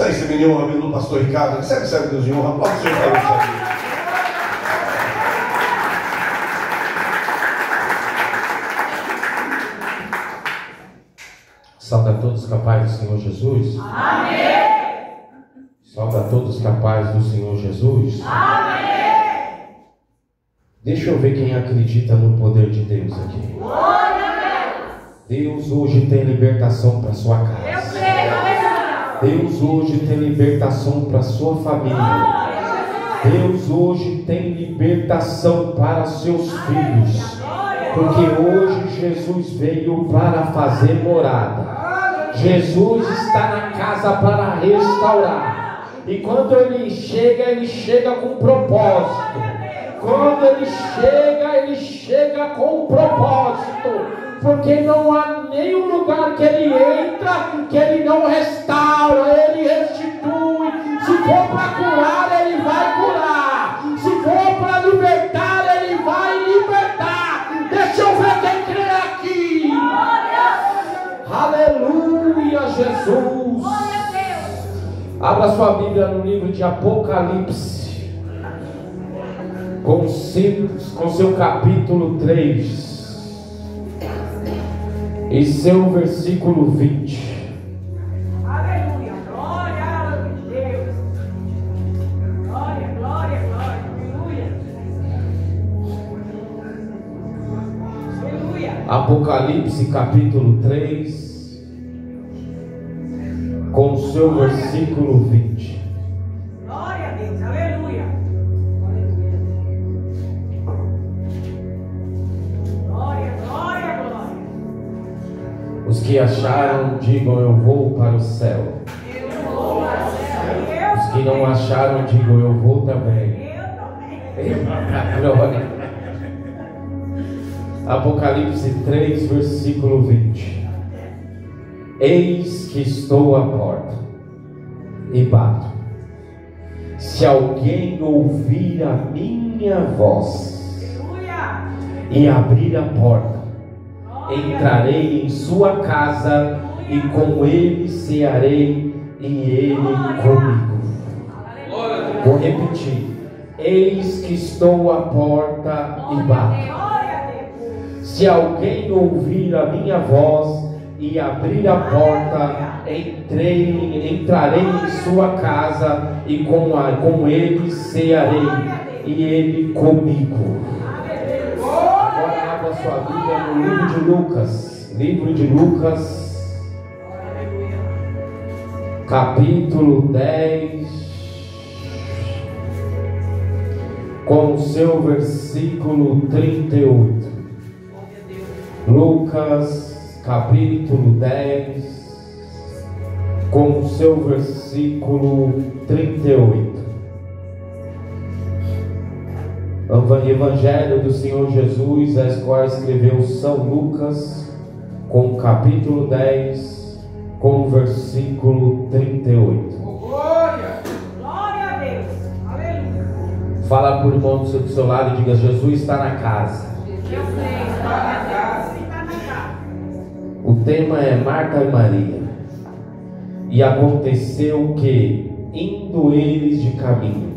Você me honra, meu pastor Ricardo. Recebe Deus de honra. Aplauda o Senhor para você. Salve a todos capazes do Senhor Jesus. Amém. Salve a todos capazes do Senhor Jesus. Amém. Deixa eu ver quem acredita no poder de Deus aqui. Glória a Deus. Deus hoje tem libertação para sua casa. Eu creio. Deus hoje tem libertação para sua família. Deus hoje tem libertação para seus filhos. Porque hoje Jesus veio para fazer morada. Jesus está na casa para restaurar. E quando ele chega com propósito. Quando ele chega com propósito. Porque não há nenhum lugar que ele entra que ele não restaura, ele restitui. Se for para curar, ele vai curar. Se for para libertar, ele vai libertar. Deixa eu ver quem crê aqui. Aleluia, Jesus. Abra sua Bíblia no livro de Apocalipse, com seu capítulo 3 e seu versículo 20. Aleluia. Glória a Deus. Glória, glória, glória. Aleluia. Apocalipse capítulo 3, com o seu versículo 20. Glória a Deus. Aleluia. Glória, glória, glória. Os que acharam, digam: eu vou para o céu. Eu vou para o céu. Os que não acharam, digam: eu vou também. Eu também. Glória. Apocalipse 3, versículo 20. Eis que estou à porta e bato. Se alguém ouvir a minha voz Aleluia. e abrir a porta, entrarei em sua casa e com ele cearei e ele comigo. Vou repetir. Eis que estou à porta e bato. Glória a Deus. Se alguém ouvir a minha voz e abrir a porta, entrarei em sua casa e com ele cearei e ele comigo. Agora abra sua Bíblia no livro de Lucas. Livro de Lucas, capítulo 10, com o seu versículo 38. Lucas, capítulo 10, com o seu versículo 38. Evangelho do Senhor Jesus, a qual escreveu São Lucas, com o capítulo 10, com o versículo 38. Glória a Deus. Aleluia. Fala para o irmão do seu lado e diga: Jesus está na casa. Eu sei, está na casa. Está na casa. O tema é Marta e Maria. E aconteceu que, indo eles de caminho,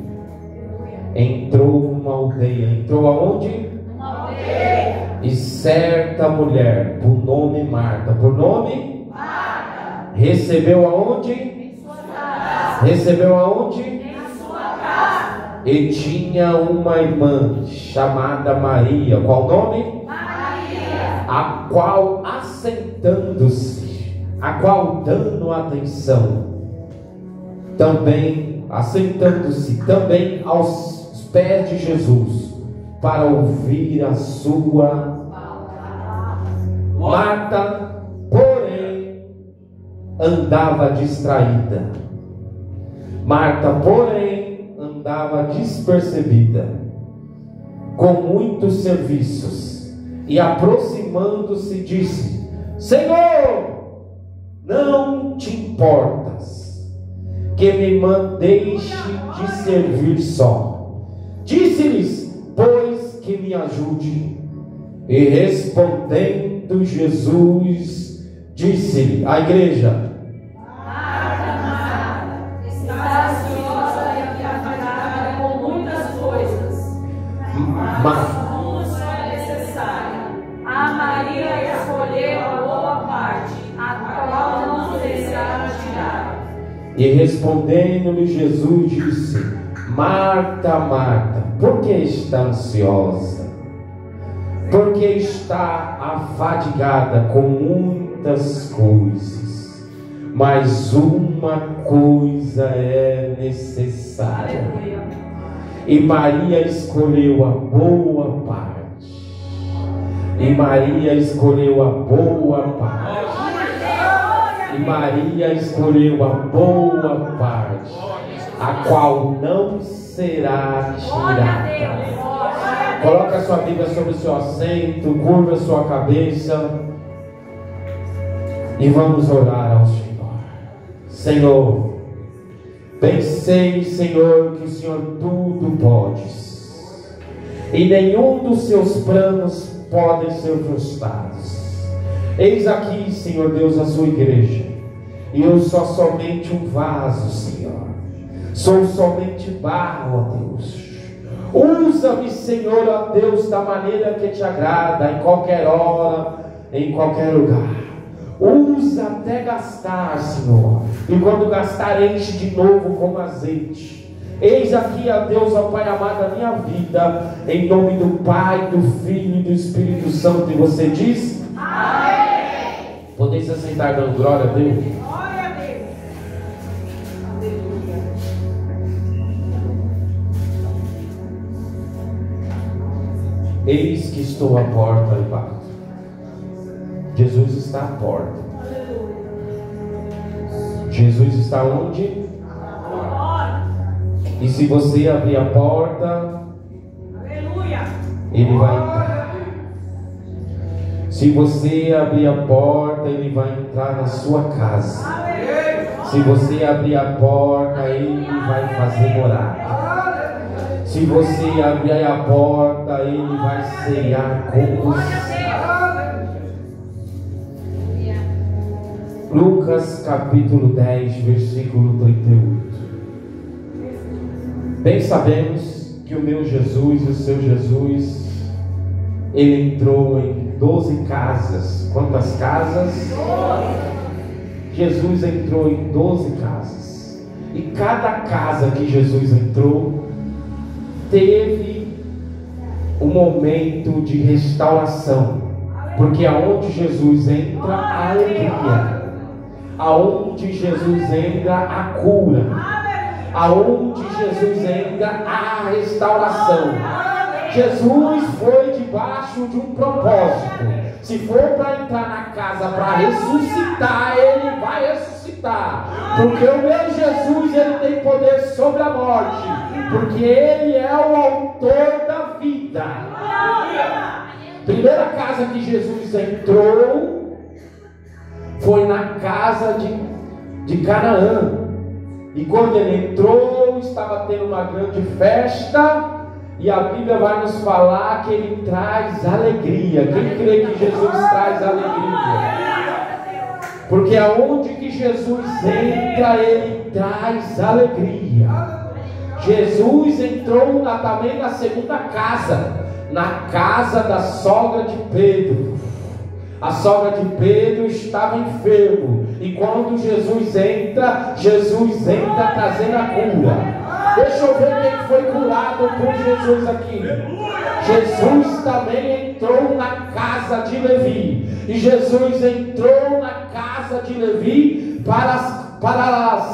entrou uma aldeia. Entrou aonde? Uma aldeia. E certa mulher, por nome Marta, por nome? Marta. Recebeu aonde? Em sua casa. Recebeu aonde? Em sua casa. E tinha uma irmã chamada Maria. Qual nome? Maria. A qual, assentando-se, a qual dando atenção, também assentando-se também aos pés de Jesus, para ouvir a sua Marta, porém, andava distraída. Marta, porém, andava despercebida com muitos serviços, e aproximando-se disse: Senhor, não te importas que me deixe de servir só? Disse-lhes, pois, que me ajude. E respondendo Jesus, disse-lhe, a igreja: E respondendo-lhe Jesus disse: Marta, Marta, por que está ansiosa? Por que está afadigada com muitas coisas? Mas uma coisa é necessária. E Maria escolheu a boa parte. E Maria escolheu a boa parte. E Maria escolheu a boa parte, a qual não será tirada. Coloque a sua Bíblia sobre o seu assento, curva a sua cabeça e vamos orar ao Senhor. Senhor, bem sei, Senhor, que o Senhor tudo podes, e nenhum dos seus planos podem ser frustrados. Eis aqui, Senhor Deus, a sua igreja, e eu sou somente um vaso, Senhor. Sou somente barro, ó Deus. Usa-me, Senhor, ó Deus, da maneira que te agrada, em qualquer hora, em qualquer lugar. Usa até gastar, Senhor. E quando gastar, enche de novo como azeite. Eis aqui, ó Deus, ó Pai amado, a minha vida, em nome do Pai, do Filho e do Espírito Santo. E você diz? Amém. Podem se assentar dando glória a Deus? Glória a Deus. Eis que estou à porta e bato. Jesus está à porta. Jesus está onde? E se você abrir a porta, Ele vai entrar. Se você abrir a porta, Ele vai entrar na sua casa. Se você abrir a porta, Ele vai fazer morada. Se você abrir a porta, Ele vai ceiar com você. Lucas capítulo 10, versículo 38. Bem sabemos que o meu Jesus e o seu Jesus, Ele entrou em 12 casas. Quantas casas? Jesus entrou em 12 casas. E cada casa que Jesus entrou teve um momento de restauração. Porque aonde Jesus entra, a alegria. Aonde Jesus entra, a cura. Aonde Jesus entra, a restauração. Jesus foi debaixo de um propósito. Se for para entrar na casa para ressuscitar, Ele vai ressuscitar. Porque o meu Jesus, Ele tem poder sobre a morte. Porque Ele é o autor da vida. Primeira casa que Jesus entrou foi na casa de Canaã. E quando Ele entrou, estava tendo uma grande festa. E a Bíblia vai nos falar que Ele traz alegria. Quem crê que Jesus traz alegria? Porque aonde que Jesus entra, Ele traz alegria. Jesus entrou também na segunda casa, na casa da sogra de Pedro. A sogra de Pedro estava enfermo. E quando Jesus entra trazendo a cura. Deixa eu ver quem foi curado por Jesus aqui. Jesus também entrou na casa de Levi. E Jesus entrou na casa de Levi para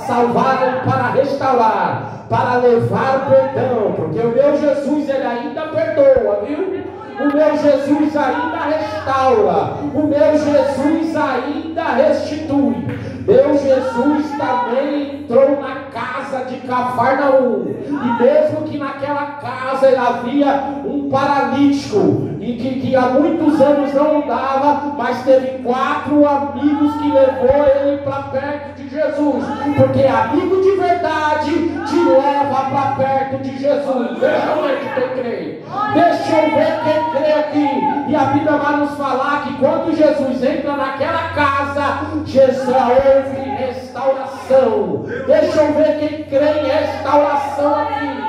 salvar, para restaurar, para levar perdão. Porque o meu Jesus, Ele ainda perdoa, viu? O meu Jesus ainda restaura. O meu Jesus ainda restitui. Meu Jesus também entrou na casa de Cafarnaum. E mesmo que naquela casa havia um paralítico e que há muitos anos não andava, mas teve 4 amigos que levou ele para perto de Jesus. Porque amigo de verdade te leva para perto de Jesus. Deixa eu ver quem crê. Deixa eu ver quem crê aqui. E a Bíblia vai nos falar que quando Jesus entra naquela casa, Jesus houve restauração. Deixa eu ver quem crê em restauração aqui.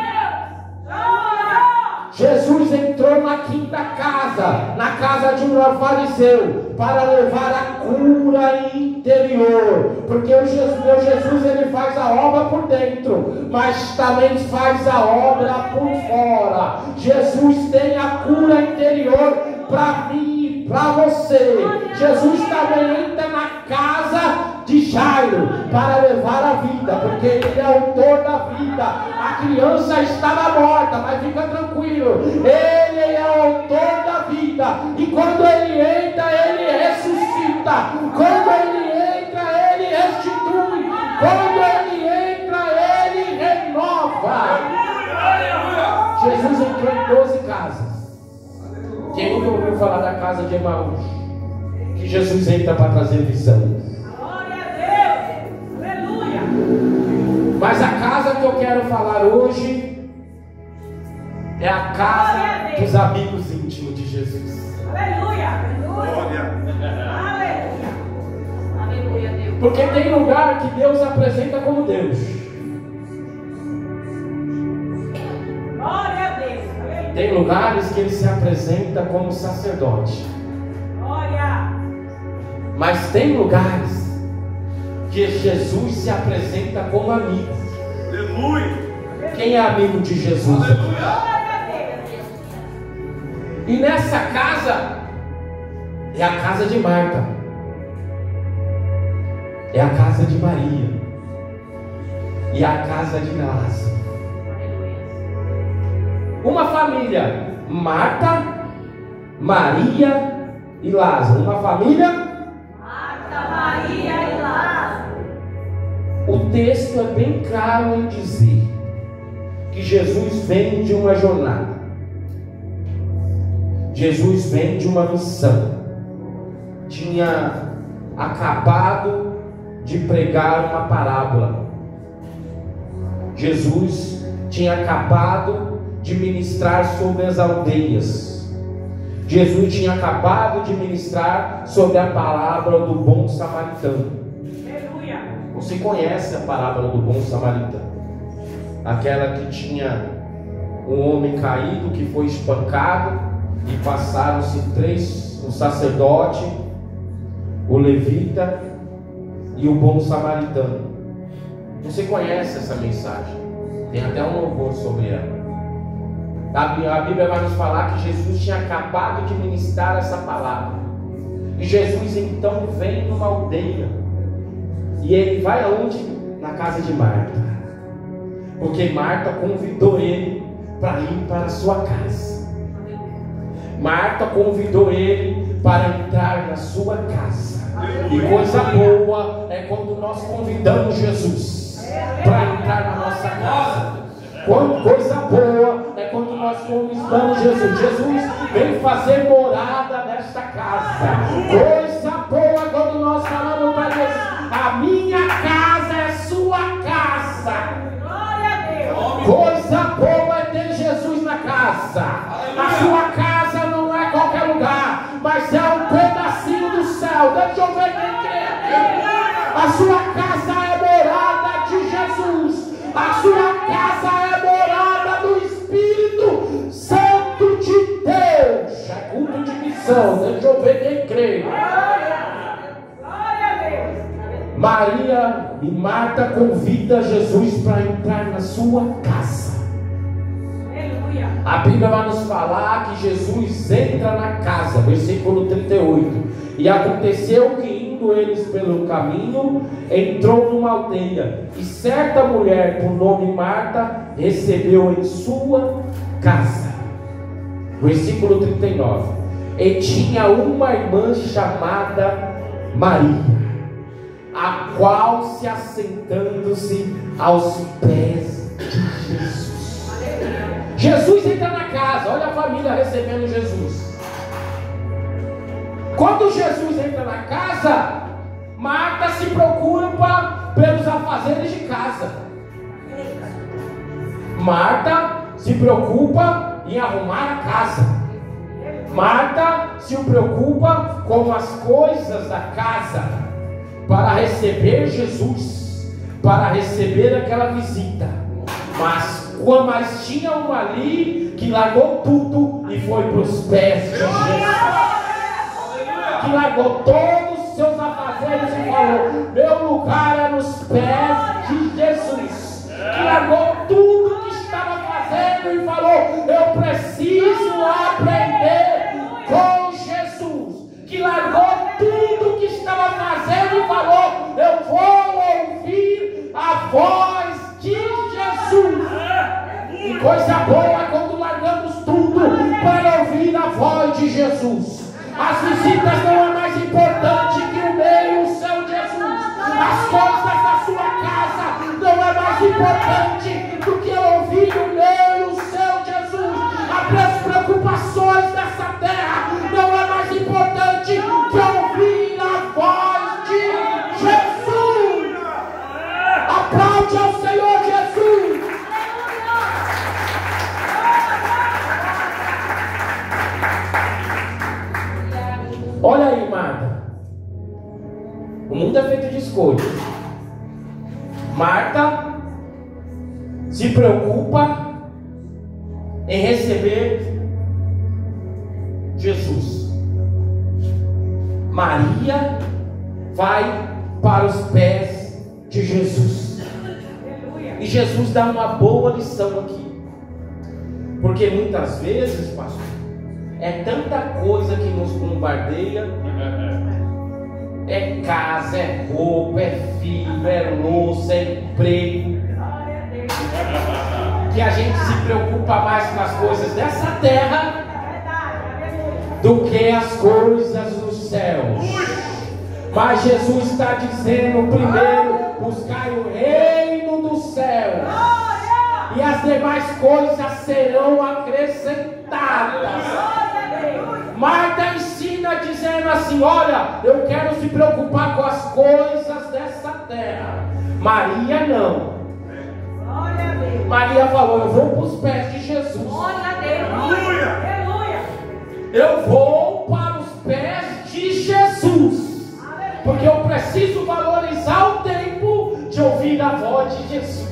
Jesus entrou na quinta casa. na casa de um fariseu, para levar a cura interior, porque o meu Jesus, ele faz a obra por dentro, mas também faz a obra por fora. Jesus tem a cura interior para mim e para você. Jesus também entra na casa de Jairo para levar a vida, porque ele é o autor da vida. A criança estava morta, mas fica tranquilo, ele é o autor da vida, e quando ele entra, ele ressuscita. Quando ele entra, ele restitui. Quando ele entra, ele renova. Jesus entrou em 12 casas. Quem nunca ouviu falar da casa de Emaús? Que Jesus entra para trazer visão. Mas a casa que eu quero falar hoje é a casa dos amigos íntimos de Jesus. Aleluia! Aleluia! Aleluia, Deus. Porque tem lugar que Deus apresenta como Deus. Glória a Deus. Tem lugares que ele se apresenta como sacerdote. Glória! Mas tem lugares que Jesus se apresenta como amigo. Aleluia. Quem é amigo de Jesus? E nessa casa é a casa de Marta, é a casa de Maria e a casa de Lázaro. Uma família, Marta, Maria e Lázaro. Uma família, Marta, Maria e Lázaro. O texto é bem claro em dizer que Jesus vem de uma jornada. Jesus vem de uma missão. Tinha acabado de pregar uma parábola. Jesus tinha acabado de ministrar sobre as aldeias. Jesus tinha acabado de ministrar sobre a parábola do bom samaritano. Você conhece a parábola do bom samaritano? Aquela que tinha um homem caído que foi espancado e passaram-se três: o sacerdote, o levita e o bom samaritano. Você conhece essa mensagem? Tem até um louvor sobre ela. A Bíblia vai nos falar que Jesus tinha acabado de ministrar essa palavra. E Jesus então vem numa aldeia. E ele vai aonde? Na casa de Marta. Porque Marta convidou ele para ir para a sua casa. Marta convidou ele para entrar na sua casa. E coisa boa é quando nós convidamos Jesus para entrar na nossa casa. Coisa boa é quando nós convidamos Jesus. Jesus vem fazer morada nesta casa. Coisa boa é quando nós falamos para Jesus: a minha casa é sua casa. Glória a Deus. Coisa boa é ter Jesus na casa. A sua casa não é qualquer lugar, mas é um pedacinho do céu. Deixa eu ver quem quer. A sua casa é morada de Jesus. A sua casa é morada do Espírito Santo de Deus. É culto de missão. Deixa eu ver quem crê. Maria e Marta convidam Jesus para entrar na sua casa. Aleluia. A Bíblia vai nos falar que Jesus entra na casa, versículo 38. E aconteceu que, indo eles pelo caminho, entrou numa aldeia, e certa mulher, por nome Marta, recebeu em sua casa. Versículo 39. E tinha uma irmã chamada Maria, a qual, se assentando-se aos pés de Jesus. Jesus entra na casa. Olha a família recebendo Jesus. Quando Jesus entra na casa, Marta se preocupa pelos afazeres de casa. Marta se preocupa em arrumar a casa. Marta se preocupa com as coisas da casa, para receber Jesus, para receber aquela visita. Mas tinha uma ali que largou tudo e foi para os pés de Jesus. largou todos os seus afazeres e falou: meu lugar é nos pés de Jesus. Que largou tudo que estava fazendo e falou: eu preciso aprender com Jesus. Que largou tudo que estava fazendo e falou: eu vou ouvir a voz de Jesus. E coisa boa quando largamos tudo para ouvir a voz de Jesus. As visitas não é mais importante que o meio, o seu Jesus. As coisas da sua casa não é mais importante do que ouvir o meio, o seu Jesus. As preocupações dessa terra não é mais importante que ouvir a voz de Jesus. Aplaude ao Senhor Jesus. Olha aí, Marta. O mundo é feito de escolhas. Marta se preocupa em receber Jesus. Maria vai para os pés de Jesus. E Jesus dá uma boa lição aqui. Porque muitas vezes, pastor, é tanta coisa que nos bombardeia. É casa, é roupa, é filho, é louça, é emprego, que a gente se preocupa mais com as coisas dessa terra do que as coisas dos céus. Mas Jesus está dizendo: primeiro buscai o reino dos céus, e as demais coisas serão acrescentadas. Marta ensina dizendo assim: olha, eu quero se preocupar com as coisas dessa terra. Maria não. Maria falou: eu vou para os pés de Jesus. Eu vou para os pés de Jesus, porque eu preciso valorizar o tempo de ouvir a voz de Jesus.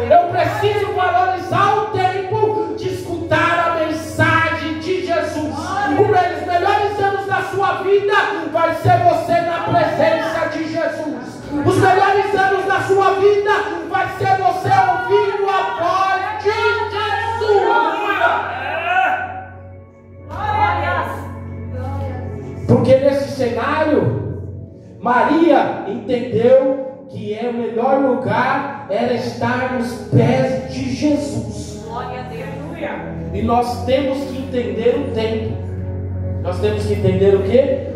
Eu preciso valorizar o tempo de escutar a mensagem de Jesus. Os melhores anos da sua vida vai ser você na presença de Jesus. Os melhores anos da sua vida vai ser você ouvindo a voz de Jesus. Porque nesse cenário, Maria entendeu que o melhor lugar era estar nos pés de Jesus. E nós temos que entender o tempo. Nós temos que entender o quê?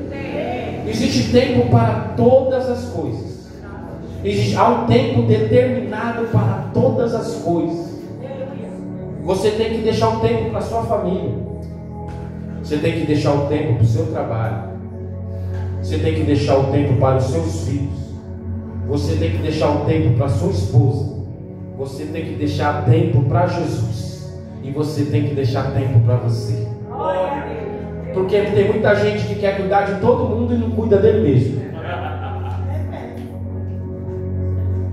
Existe tempo para todas as coisas. Há um tempo determinado para todas as coisas. Você tem que deixar um tempo para a sua família. Você tem que deixar um tempo para o seu trabalho. Você tem que deixar um tempo para os seus filhos. Você tem que deixar um tempo para a sua esposa. Você tem que deixar tempo para Jesus. E você tem que deixar tempo para você. Porque tem muita gente que quer cuidar de todo mundo e não cuida dele mesmo.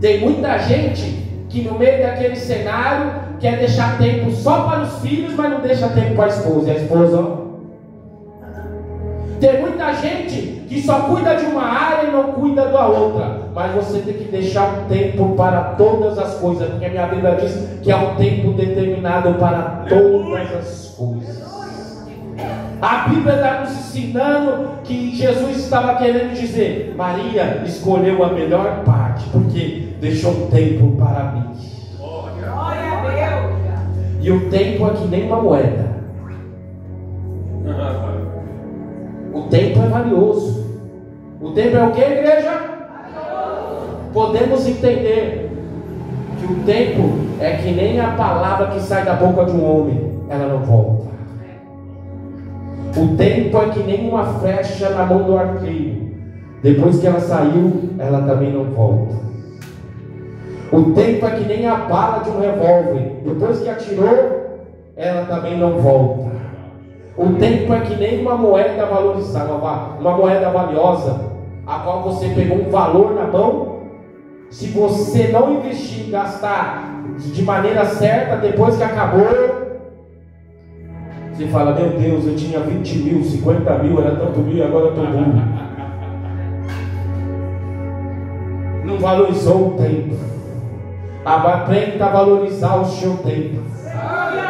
Tem muita gente que no meio daquele cenário quer deixar tempo só para os filhos, mas não deixa tempo para a esposa. E a esposa, ó. Tem muita gente que só cuida de uma área e não cuida da outra. Mas você tem que deixar um tempo para todas as coisas, porque a minha Bíblia diz que há um tempo determinado para todas as coisas. A Bíblia está nos ensinando que Jesus estava querendo dizer: Maria escolheu a melhor parte, porque deixou um tempo para mim. E o tempo é que nem uma moeda. O tempo é valioso. O tempo é o que, igreja? Podemos entender que o tempo é que nem a palavra que sai da boca de um homem, ela não volta. O tempo é que nem uma flecha na mão do arqueiro. Depois que ela saiu, ela também não volta. O tempo é que nem a bala de um revólver. Depois que atirou, ela também não volta. O tempo é que nem uma moeda valorizada, uma moeda valiosa, a qual você pegou um valor na mão. Se você não investir, gastar de maneira certa, depois que acabou, Você fala, meu Deus, eu tinha 20 mil, 50 mil, era tanto mil e agora eu estou burro. Não valorizou o tempo. Aprenda a valorizar o seu tempo.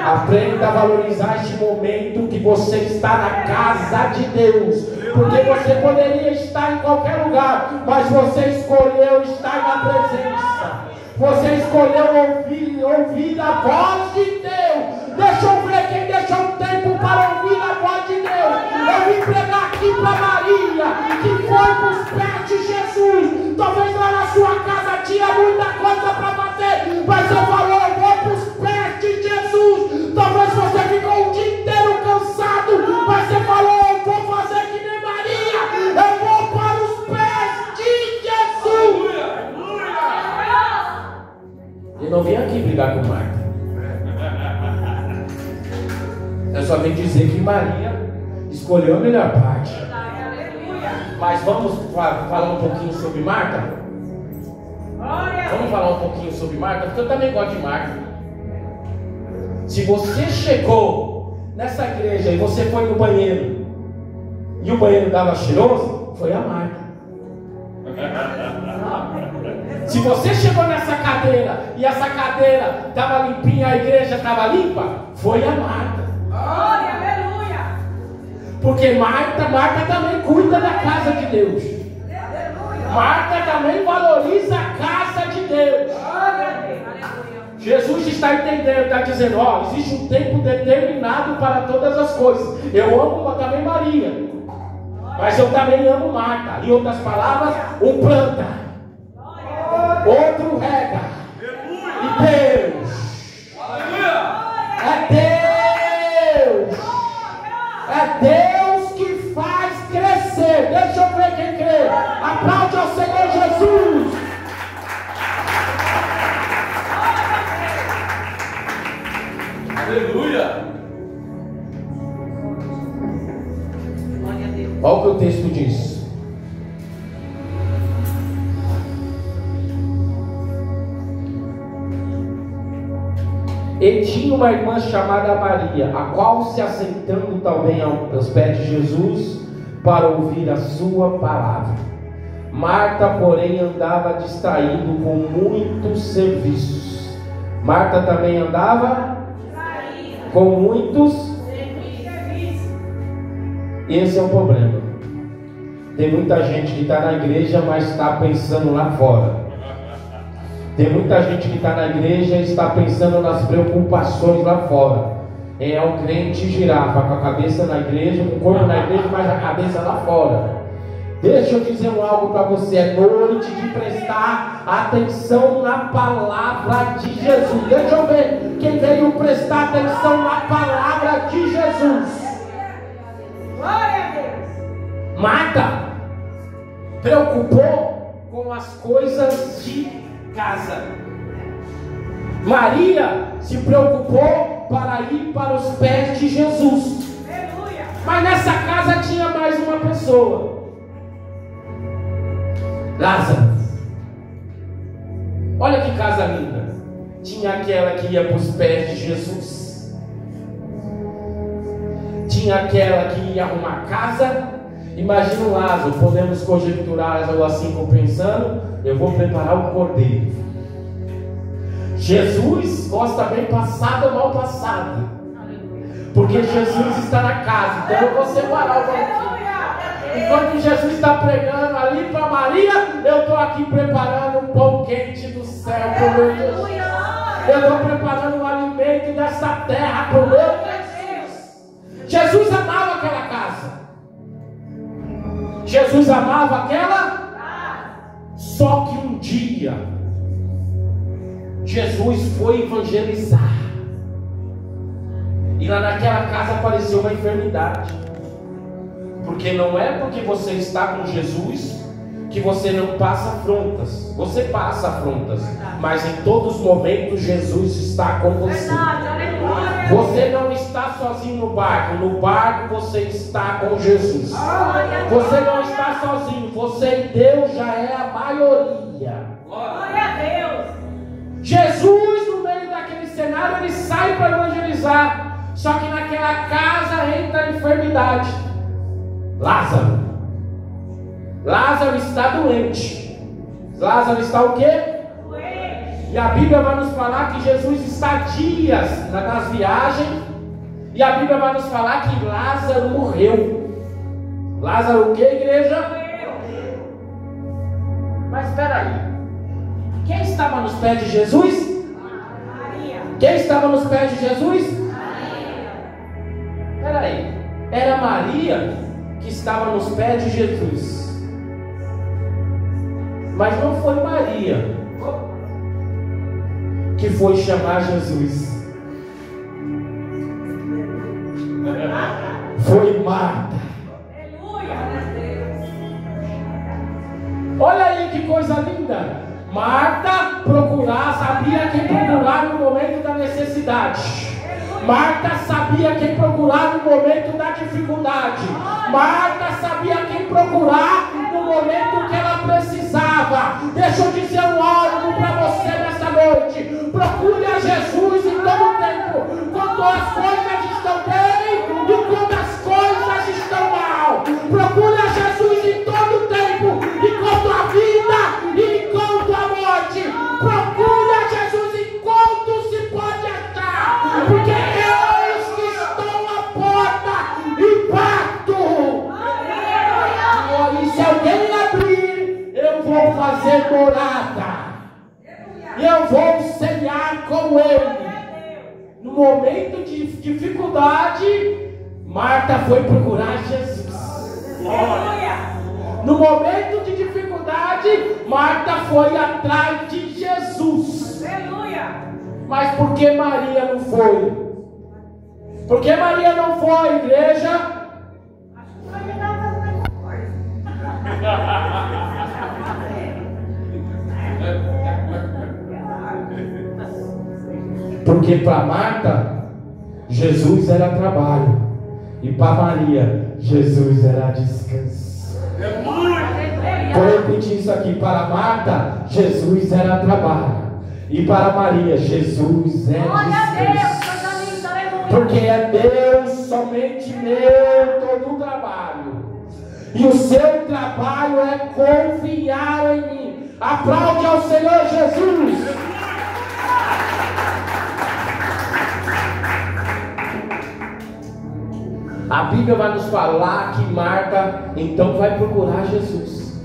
Aprenda a valorizar este momento que você está na casa de Deus. Porque você poderia estar em qualquer lugar, mas você escolheu estar na presença. Você escolheu ouvir a voz de Deus. Deixa eu ver quem deixou um tempo para ouvir a voz de Deus. Eu vim pregar aqui para Maria, que foi para os pés de Jesus. Talvez lá na sua casa tinha muita coisa para fazer, mas você falou, eu vou para os pés de Jesus. Talvez você ficou o dia inteiro cansado, mas você falou, eu vou fazer que nem Maria. Eu vou para os pés de Jesus. Eu não vim aqui brigar com Marta. Eu só vim dizer que Maria escolheu a melhor parte. Mas vamos falar um pouquinho sobre Marta? Vamos falar um pouquinho sobre Marta? Porque eu também gosto de Marta. Se você chegou nessa igreja e você foi no banheiro e o banheiro estava cheiroso, foi a Marta. Se você chegou nessa cadeira e essa cadeira estava limpinha, a igreja estava limpa, foi a Marta. Glória, aleluia. Porque Marta também cuida da casa de Deus. Marta também valoriza a casa de Deus. Jesus está entendendo, está dizendo, ó, existe um tempo determinado para todas as coisas. Eu amo também Maria, mas eu também amo Marta. Em outras palavras, um planta, outro rega. E Deus é Deus. É Deus que faz crescer. Deixa eu ver quem crê. Aplaude ao Senhor Jesus. Aleluia. Olha o que o texto diz. E tinha uma irmã chamada Maria, a qual se assentando também aos pés de Jesus para ouvir a sua palavra. Marta, porém, andava distraído com muitos serviços. Marta também andava com muitos serviços. Esse é o problema. Tem muita gente que está na igreja, mas está pensando lá fora. Tem muita gente que está na igreja e está pensando nas preocupações lá fora. É um crente girafa, com a cabeça na igreja, com o corpo na igreja, mas a cabeça lá fora. Deixa eu dizer algo para você. É noite de prestar atenção na palavra de Jesus. Deixa eu ver quem veio prestar atenção na palavra de Jesus. Glória a Deus. Marta preocupou com as coisas de casa. Maria se preocupou para ir para os pés de Jesus. Aleluia. Mas nessa casa tinha mais uma pessoa, Lázaro. Olha que casa linda. Tinha aquela que ia para os pés de Jesus, tinha aquela que ia arrumar casa. Imagina o Lázaro. Podemos conjecturar algo assim, como pensando, eu vou preparar um cordeiro. Jesus gosta bem passado ou mal passado, porque Jesus está na casa. Então eu vou separar o banquinho. Enquanto Jesus está pregando ali para Maria, eu estou aqui preparando um pão quente do céu para o meu Jesus. Eu estou preparando um alimento dessa terra para o meu Jesus. Jesus amava aquela casa. Jesus amava aquela. Só que um dia Jesus foi evangelizar, e lá naquela casa apareceu uma enfermidade. Porque não é porque você está com Jesus que você não passa afrontas. Você passa afrontas, mas em todos os momentos Jesus está com você. Você não está sozinho no barco. No barco você está com Jesus. Você não está sozinho. Você e Deus já é a maioria. Glória a Deus. Jesus, no meio daquele cenário, ele sai para evangelizar. Só que naquela casa entra a enfermidade. Lázaro. Lázaro está doente. Lázaro está o quê? Doente. E a Bíblia vai nos falar que Jesus está dias nas viagens. E a Bíblia vai nos falar que Lázaro morreu. Lázaro o que, igreja? Mas espera aí. Quem estava nos pés de Jesus? Maria. Quem estava nos pés de Jesus? Maria. Espera aí. Era Maria que estava nos pés de Jesus. Mas não foi Maria que foi chamar Jesus. Foi Marta. Olha aí que coisa linda. Marta sabia quem procurar no momento da necessidade. Marta sabia quem procurar no momento da dificuldade. Marta sabia quem procurar no momento que ela precisava. Deixa eu dizer algo para você nessa noite. Procure a Jesus em todo o tempo, quando as coisas estão bem e quando as coisas estão mal. Procure a Jesus em todo o tempo, enquanto a vida e enquanto a morte. Procure a Jesus enquanto se pode achar, porque eis que estou à porta e bato. E se alguém abrir, eu vou fazer morada. Eu vou cear com ele. No momento de dificuldade, Marta foi procurar Jesus. No momento de dificuldade, Marta foi atrás de Jesus. Mas por que Maria não foi? Por que Maria não foi, igreja? Porque para Marta, Jesus era trabalho. E para Maria, Jesus era descanso. Vou repetir isso aqui. Para Marta, Jesus era trabalho. E para Maria, Jesus é descanso. Porque é Deus, somente meu, todo o trabalho. E o seu trabalho é confiar em mim. Aplaude ao Senhor Jesus. A Bíblia vai nos falar que Marta então vai procurar Jesus.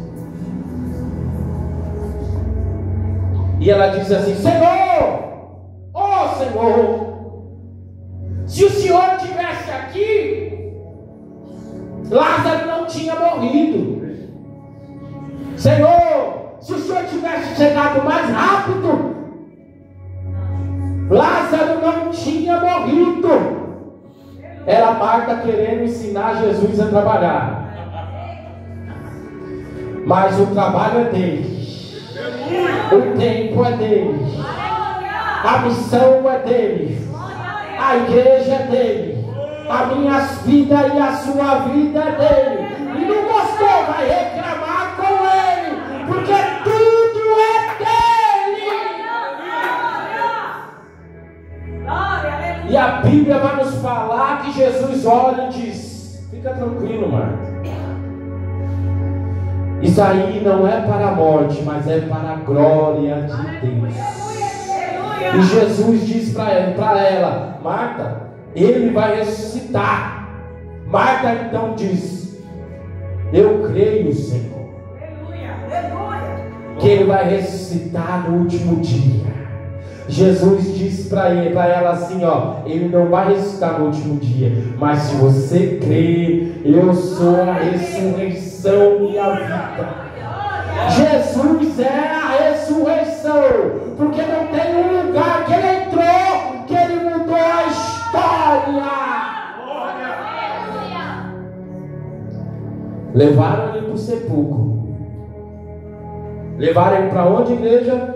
E ela diz assim: Senhor, ó Senhor, se o Senhor estivesse aqui, Lázaro não tinha morrido. Senhor, se o Senhor tivesse chegado mais rápido, Lázaro não tinha morrido. Era Marta querendo ensinar Jesus a trabalhar. Mas o trabalho é dele. O tempo é dele. A missão é dele. A igreja é dele. A minha vida e a sua vida é dele. E não gostou, vai reclamar com ele, porque tudo é dele. E a Bíblia vai nos falar que Jesus olha e diz: fica tranquilo, Marta. Isso aí não é para a morte, mas é para a glória de Deus. E Jesus diz para ela: Marta, ele vai ressuscitar. Marta então diz: eu creio, Senhor, que ele vai ressuscitar no último dia. Jesus disse para ela assim, ó: ele não vai ressuscitar no último dia, mas se você crer, eu sou a ressurreição e a vida. Jesus é a ressurreição, porque não tem um lugar que ele entrou que ele mudou a história. Levaram ele para o sepulcro. Levaram ele para onde, igreja?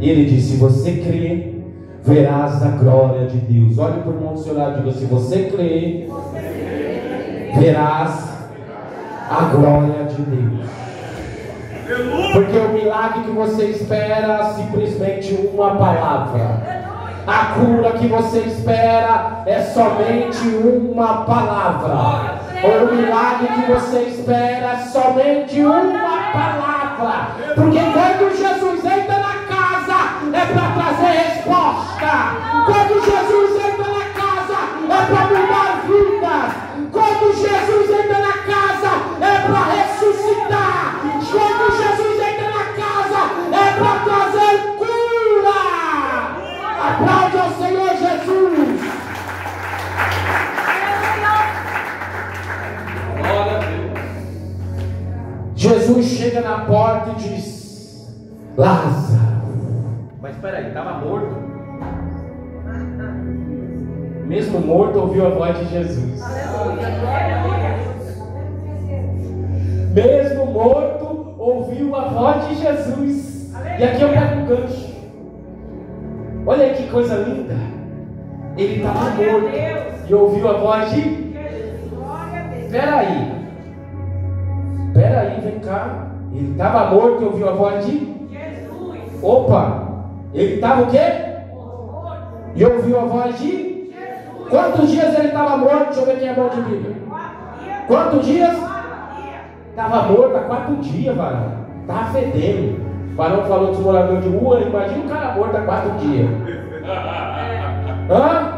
E ele disse: se você crer, verás a glória de Deus. Olhe para o irmão do seu lado e diga: se você crer, verás a glória de Deus. Porque o milagre que você espera é simplesmente uma palavra. A cura que você espera é somente uma palavra. O milagre que você espera é somente uma palavra. Porque quando Jesus entra na casa, é para trazer resposta. Quando Jesus entra na casa, é para mudar vidas. Quando Jesus entra na casa, é para ressuscitar. Quando Jesus entra na casa, é para trazer cura. Aplaude ao Senhor Jesus. Glória a Deus. Jesus chega na porta e diz: Lázaro. Mas espera aí, estava morto. Mesmo morto, ouviu a voz de Jesus. Mesmo morto, ouviu a voz de Jesus. E aqui eu pego um gancho. Olha aí que coisa linda. Ele estava morto e ouviu a voz de Jesus. Espera aí, vem cá. Ele estava morto e ouviu a voz de Jesus. Opa, ele estava o quê? E ouviu a voz de Jesus. Quantos dias ele estava morto? Deixa eu ver quem é bom de Bíblia. Quantos dias? Estava morto há 4 dias, varão. Estava fedendo. O varão falou dos moradores de rua. Imagina um cara morto há 4 dias. Hã?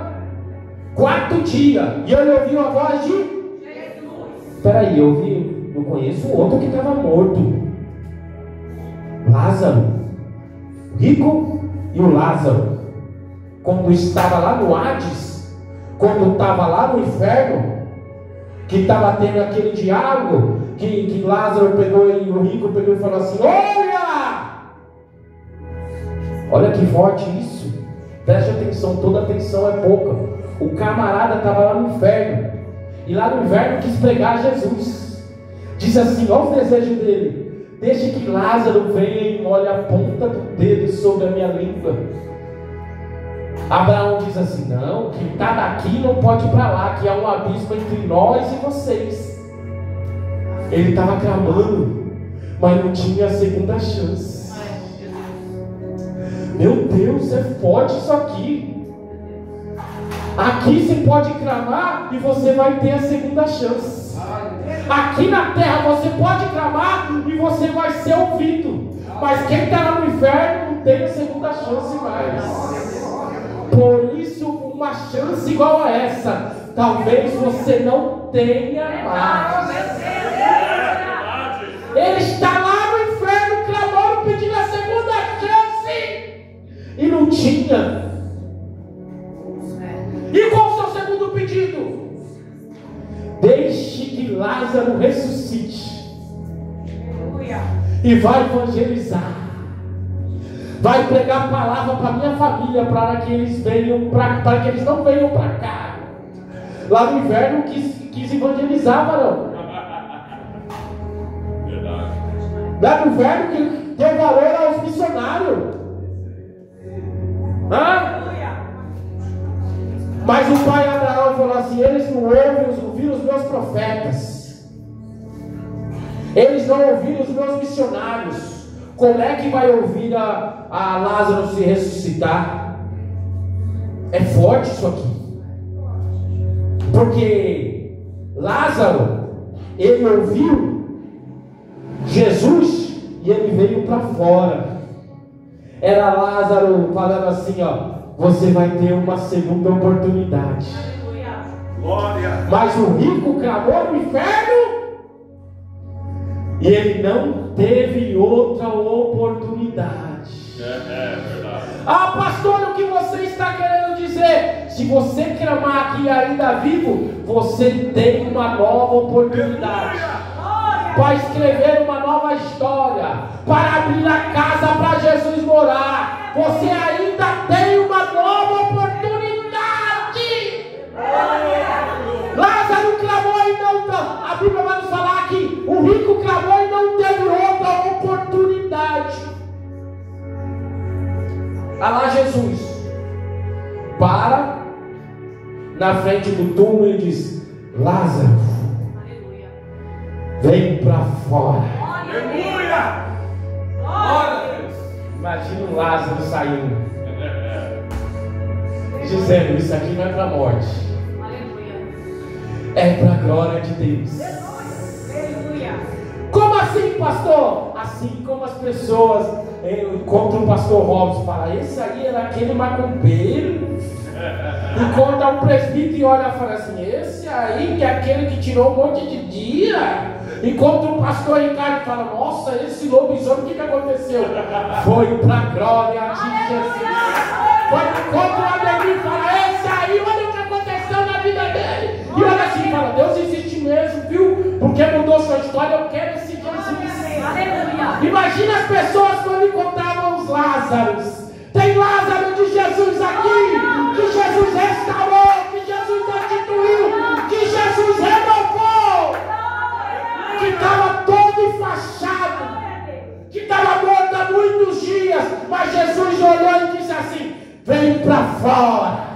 4 dias. E ele ouviu a voz de Jesus. Espera aí, eu conheço outro que estava morto. Lázaro. Rico e o Lázaro. Quando estava lá no Hades, quando estava lá no inferno, que estava tendo aquele diálogo, que Lázaro pegou e o rico pegou e falou assim: olha que forte isso, preste atenção, toda atenção é pouca. O camarada estava lá no inferno, e lá no inferno quis pregar Jesus. Disse assim: olha o desejo dele: deixe que Lázaro venha e molhe a ponta do dedo sobre a minha língua. Abraão diz assim: não, que está daqui não pode ir para lá, que há um abismo entre nós e vocês. Ele estava clamando, mas não tinha a segunda chance. Meu Deus, é forte isso aqui. Aqui você pode clamar e você vai ter a segunda chance. Aqui na terra você pode clamar e você vai ser ouvido. Mas quem está lá no inferno não tem a segunda chance mais. Por isso, uma chance igual a essa, talvez você não tenha mais. Ele está lá no inferno clamando, pedindo a segunda chance, e não tinha. E qual o seu segundo pedido? Deixe que Lázaro ressuscite e vai evangelizar. Vai pregar a palavra para minha família, para que eles venham para que eles não venham para cá. Lá no inverno quis evangelizar, varão. Lá no inverno que deu valor aos missionários. Mas o pai Abraão falou assim: eles não ouviram os meus profetas, eles não ouviram os meus missionários. Como é que vai ouvir a Lázaro se ressuscitar? É forte isso aqui. Porque Lázaro, ele ouviu Jesus e ele veio para fora. Era Lázaro falando assim: ó, você vai ter uma segunda oportunidade. Glória. Mas o rico clamou no inferno e ele não teve outra oportunidade. É verdade. Ah, pastor, o que você está querendo dizer? Se você clamar aqui ainda vivo, você tem uma nova oportunidade para escrever uma nova história, para abrir a casa para Jesus morar. Você ainda tem uma nova oportunidade. Lázaro clamou e não. A Bíblia vai nos falar que o rico clamou e não teve outra oportunidade. Olha lá Jesus para na frente do túmulo e diz: Lázaro, vem para fora. Aleluia. Glória a Deus. Imagina o Lázaro saindo. dizendo: isso aqui não é para a morte, é para a glória de Deus. Como assim, pastor? Assim como as pessoas encontram o pastor Robson e falam: esse aí era aquele macumbeiro. Encontra um presbítero e olha e fala assim: esse aí que é aquele que tirou um monte de dia. Encontra um pastor Ricardo e fala: nossa, esse lobisomem, o que aconteceu? Foi para a glória de Jesus. Encontra um Ademir e fala: esse aí, olha o que aconteceu na vida dele. E olha assim e fala: Deus existe mesmo, viu? Porque mudou sua história, eu quero esse Jesus. Imagina as pessoas quando encontravam os Lázaros. Tem Lázaro de Jesus aqui, que Jesus restaurou, que Jesus restituiu, que Jesus renovou, que estava todo enfaixado, que estava morto há muitos dias, mas Jesus olhou e disse assim: vem para fora.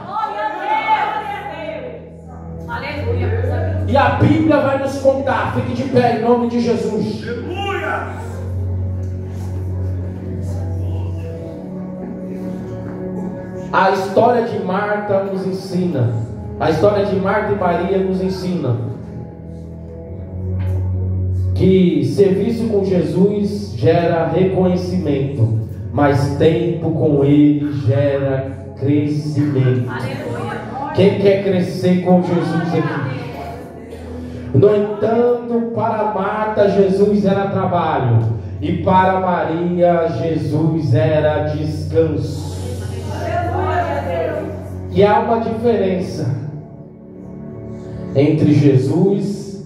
E a Bíblia vai nos contar, fique de pé em nome de Jesus. Aleluia! A história de Marta nos ensina, a história de Marta e Maria nos ensina que serviço com Jesus gera reconhecimento, mas tempo com Ele gera crescimento. Quem quer crescer com Jesus aqui? No entanto, para Marta Jesus era trabalho, e para Maria Jesus era descanso. E há uma diferença entre Jesus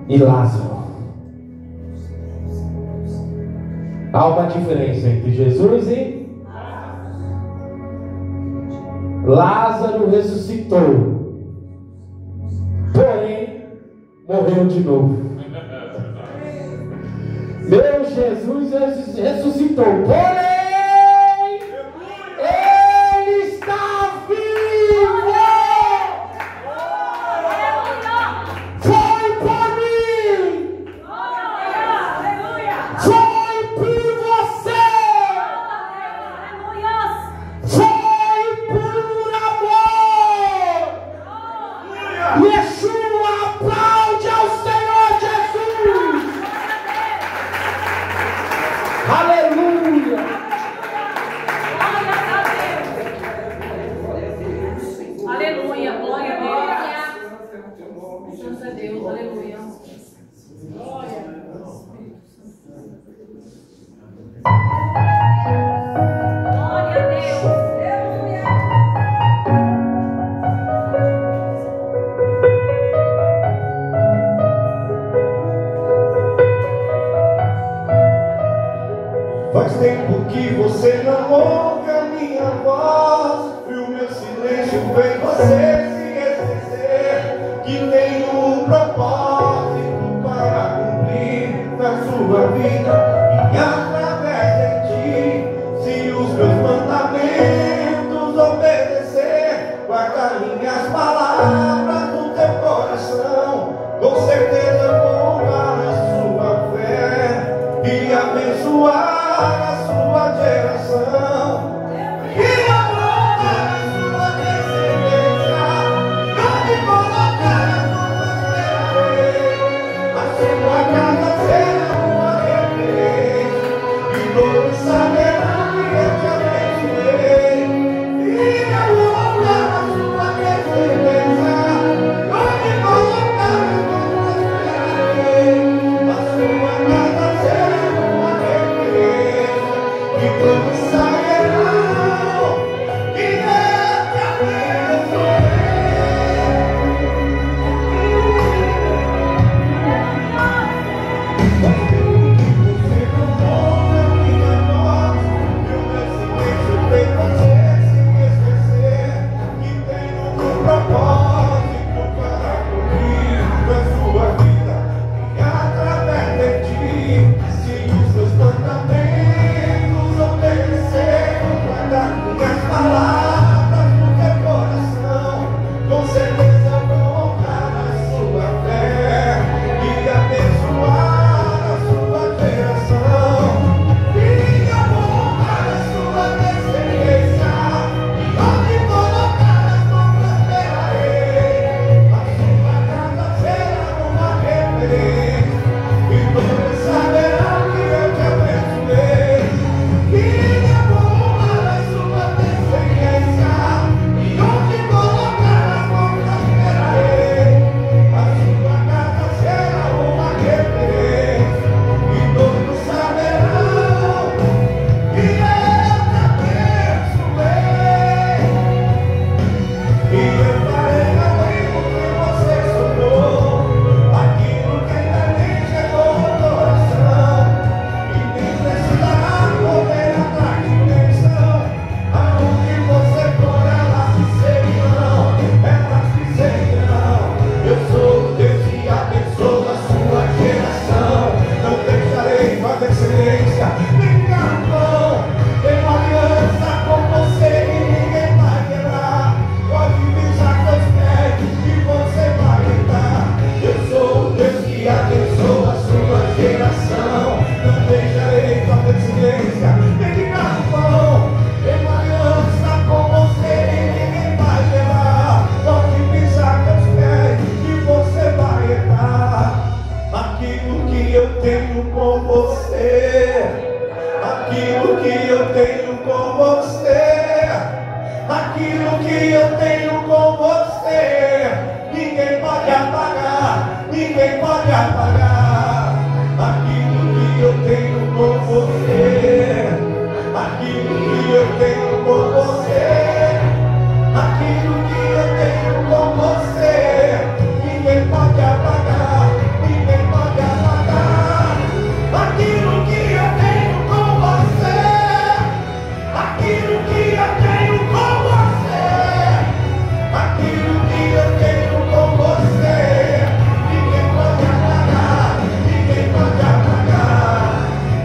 e Lázaro. Há uma diferença entre Jesus e Lázaro ressuscitou, porém morreu de novo. Meu Jesus ressuscitou, porém Faz tempo que você não ouve a minha voz, e o meu silêncio vem você se esquecer que tem um propósito para cumprir na sua vida e através de ti. Se os meus mandamentos obedecer, guardar minhas palavras no teu coração, com certeza honrar a sua fé e abençoar a sua geração, e apontar a sua descendência, e onde colocar as nossas esperarei, a sua casa será uma referência, e todos saberão que eu te abençoei, e apontar a sua descendência, e onde colocar as nossas esperarei, a sua casa será uma referência. E todos sairão pode apagar aquilo que eu tenho com você, aquilo que eu tenho com você, aquilo que eu tenho com você. Ninguém pode apagar, ninguém pode apagar aquilo que eu tenho com você, aquilo que eu tenho com você, aquilo que eu tenho com você. Ninguém pode apagar, ninguém pode apagar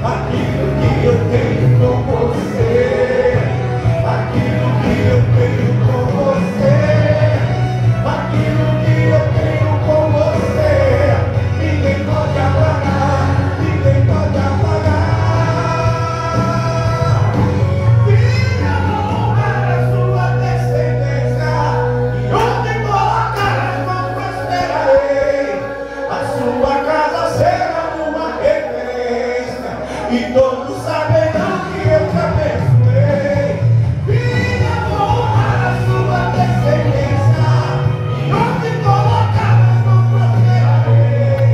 aquilo que eu tenho com você, aquilo que eu tenho com você, aquilo que eu tenho com você. Ninguém pode apagar, ninguém pode apagar. Minha honra é sua descendência, e onde colocar as mãos prosperarei. A sua casa será uma referência, e todos saberão que eu te abençoei. Minha honra é sua descendência, e onde colocar as mãos prosperarei.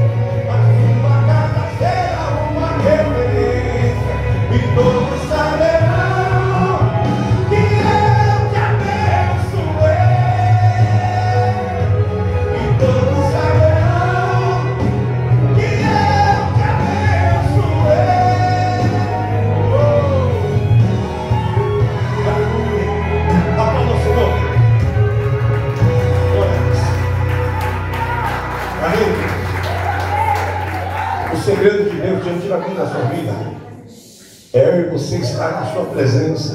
A sua casa será uma referência, e todos saberão que eu te abençoei. E todos saberão que eu te abençoei. Aplauda o Senhor. Glória a Deus. Amém. O segredo de Deus diante da vida da sua vida é eu e você estar na sua presença.